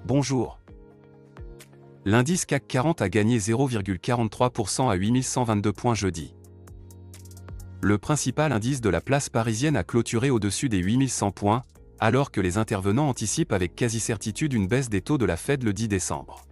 Bonjour. L'indice CAC 40 a gagné 0,43% à 8122 points jeudi. Le principal indice de la place parisienne a clôturé au-dessus des 8100 points, alors que les intervenants anticipent avec quasi-certitude une baisse des taux de la Fed le 10 décembre.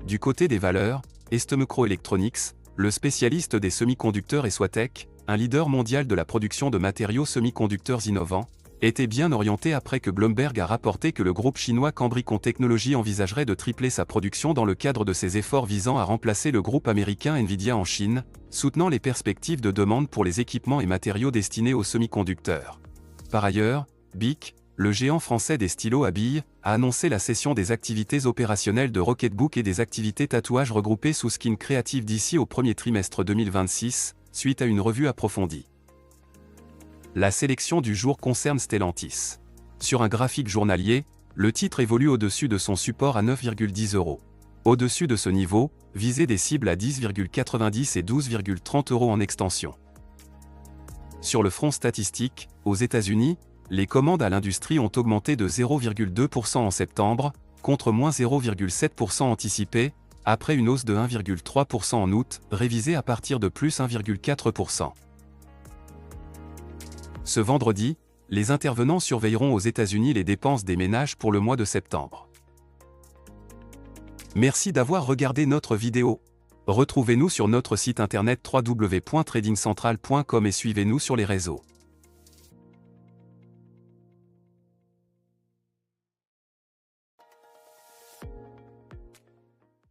Du côté des valeurs, STMicroelectronics, le spécialiste des semi-conducteurs et Soitec, un leader mondial de la production de matériaux semi-conducteurs innovants, était bien orienté après que Bloomberg a rapporté que le groupe chinois Cambricon Technology envisagerait de tripler sa production dans le cadre de ses efforts visant à remplacer le groupe américain Nvidia en Chine, soutenant les perspectives de demande pour les équipements et matériaux destinés aux semi-conducteurs. Par ailleurs, BIC, le géant français des stylos à billes, a annoncé la cession des activités opérationnelles de Rocketbook et des activités tatouage regroupées sous Skin Creative d'ici au premier trimestre 2026, suite à une revue approfondie. La sélection du jour concerne Stellantis. Sur un graphique journalier, le titre évolue au-dessus de son support à 9,10 €. Au-dessus de ce niveau, visez des cibles à 10,90 et 12,30 € en extension. Sur le front statistique, aux États-Unis, les commandes à l'industrie ont augmenté de 0,2% en septembre, contre moins 0,7% anticipé, après une hausse de 1,3% en août, révisée à partir de plus 1,4%. Ce vendredi, les intervenants surveilleront aux États-Unis les dépenses des ménages pour le mois de septembre. Merci d'avoir regardé notre vidéo. Retrouvez-nous sur notre site internet www.tradingcentral.com et suivez-nous sur les réseaux.